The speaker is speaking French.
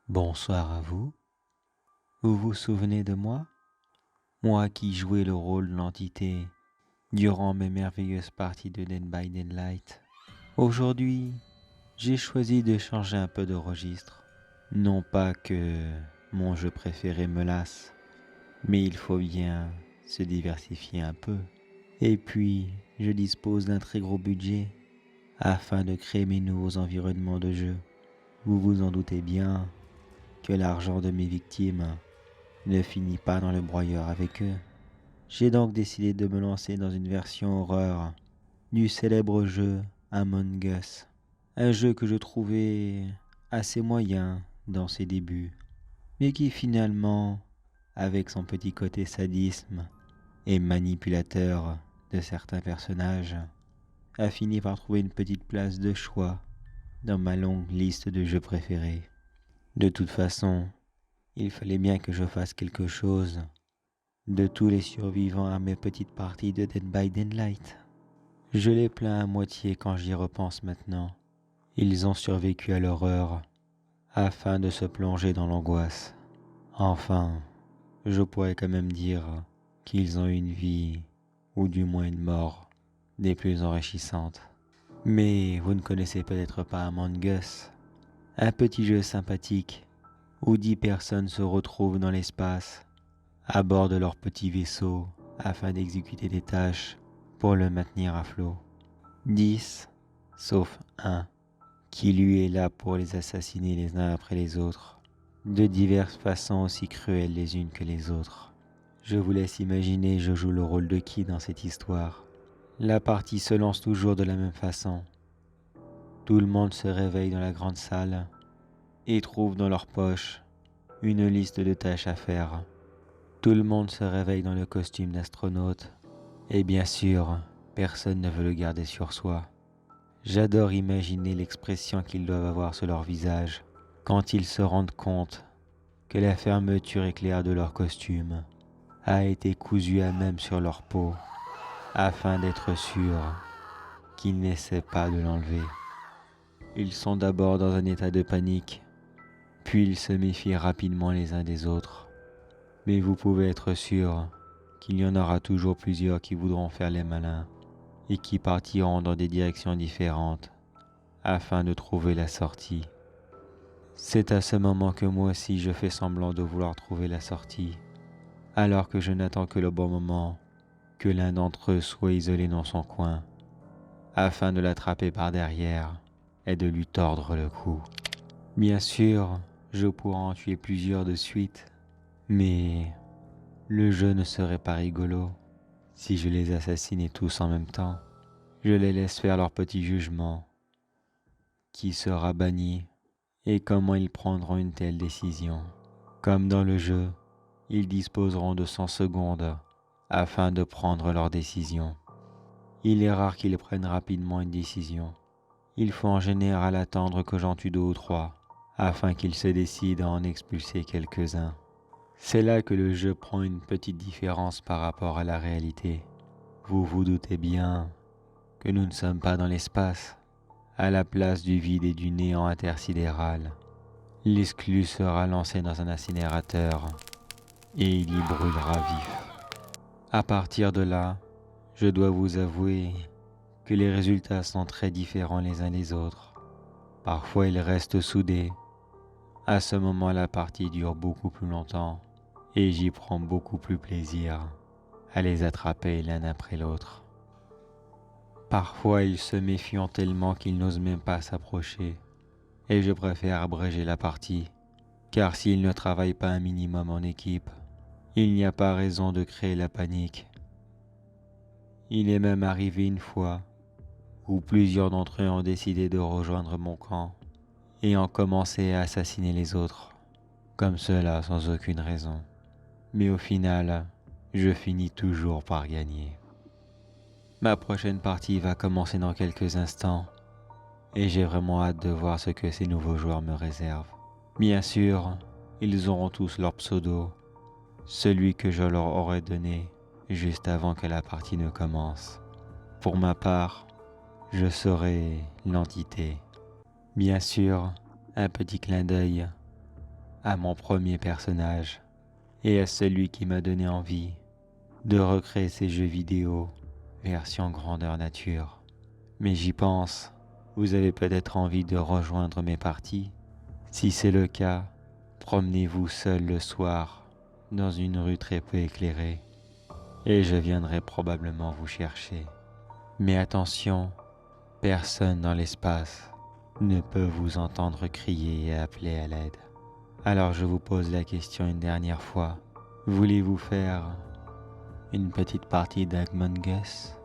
Bonsoir à vous. Vous vous souvenez de moi? Moi qui jouais le rôle de l'entité durant mes merveilleuses parties de Dead by Daylight. Aujourd'hui, j'ai choisi de changer un peu de registre. Non pas que mon jeu préféré me lasse, mais il faut bien se diversifier un peu. Et puis, je dispose d'un très gros budget afin de créer mes nouveaux environnements de jeu. Vous vous en doutez bien que l'argent de mes victimes ne finit pas dans le broyeur avec eux. J'ai donc décidé de me lancer dans une version horreur du célèbre jeu Among Us. Un jeu que je trouvais assez moyen dans ses débuts, mais qui finalement, avec son petit côté sadisme et manipulateur de certains personnages, a fini par trouver une petite place de choix dans ma longue liste de jeux préférés. De toute façon, il fallait bien que je fasse quelque chose de tous les survivants à mes petites parties de Dead by Daylight. Je les plains à moitié quand j'y repense maintenant. Ils ont survécu à l'horreur afin de se plonger dans l'angoisse. Enfin, je pourrais quand même dire qu'ils ont eu une vie, ou du moins une mort, des plus enrichissantes. Mais vous ne connaissez peut-être pas Among Us, un petit jeu sympathique où 10 personnes se retrouvent dans l'espace à bord de leur petit vaisseau afin d'exécuter des tâches pour le maintenir à flot. 10, sauf un, qui lui est là pour les assassiner les uns après les autres, de diverses façons aussi cruelles les unes que les autres. Je vous laisse imaginer je joue le rôle de qui dans cette histoire. La partie se lance toujours de la même façon. Tout le monde se réveille dans la grande salle et trouve dans leur poche une liste de tâches à faire. Tout le monde se réveille dans le costume d'astronaute et bien sûr, personne ne veut le garder sur soi. J'adore imaginer l'expression qu'ils doivent avoir sur leur visage quand ils se rendent compte que la fermeture éclair de leur costume a été cousue à même sur leur peau afin d'être sûrs qu'ils n'essaient pas de l'enlever. Ils sont d'abord dans un état de panique, puis ils se méfient rapidement les uns des autres. Mais vous pouvez être sûr qu'il y en aura toujours plusieurs qui voudront faire les malins et qui partiront dans des directions différentes afin de trouver la sortie. C'est à ce moment que moi aussi je fais semblant de vouloir trouver la sortie, alors que je n'attends que le bon moment que l'un d'entre eux soit isolé dans son coin, afin de l'attraper par derrière et de lui tordre le cou. Bien sûr, je pourrais en tuer plusieurs de suite, mais le jeu ne serait pas rigolo si je les assassinais tous en même temps. Je les laisse faire leur petit jugement, qui sera banni et comment ils prendront une telle décision. Comme dans le jeu, ils disposeront de 100 secondes afin de prendre leur décision. Il est rare qu'ils prennent rapidement une décision. Il faut en général attendre que j'en tue 2 ou 3 afin qu'ils se décident à en expulser quelques-uns. C'est là que le jeu prend une petite différence par rapport à la réalité. Vous vous doutez bien que nous ne sommes pas dans l'espace. À la place du vide et du néant intersidéral, l'exclu sera lancé dans un incinérateur et il y brûlera vif. À partir de là, je dois vous avouer que les résultats sont très différents les uns des autres. Parfois ils restent soudés. À ce moment, la partie dure beaucoup plus longtemps et j'y prends beaucoup plus plaisir à les attraper l'un après l'autre. Parfois, ils se méfient tellement qu'ils n'osent même pas s'approcher et je préfère abréger la partie, car s'ils ne travaillent pas un minimum en équipe, il n'y a pas raison de créer la panique. Il est même arrivé une fois où plusieurs d'entre eux ont décidé de rejoindre mon camp et ont commencé à assassiner les autres, comme cela sans aucune raison. Mais au final, je finis toujours par gagner. Ma prochaine partie va commencer dans quelques instants et j'ai vraiment hâte de voir ce que ces nouveaux joueurs me réservent. Bien sûr, ils auront tous leur pseudo, celui que je leur aurais donné juste avant que la partie ne commence. Pour ma part, je serai l'entité. Bien sûr, un petit clin d'œil à mon premier personnage et à celui qui m'a donné envie de recréer ces jeux vidéo version grandeur nature. Mais j'y pense, vous avez peut-être envie de rejoindre mes parties. Si c'est le cas, promenez-vous seul le soir dans une rue très peu éclairée et je viendrai probablement vous chercher. Mais attention, personne dans l'espace ne peut vous entendre crier et appeler à l'aide. Alors je vous pose la question une dernière fois. Voulez-vous faire une petite partie d'Among Us ?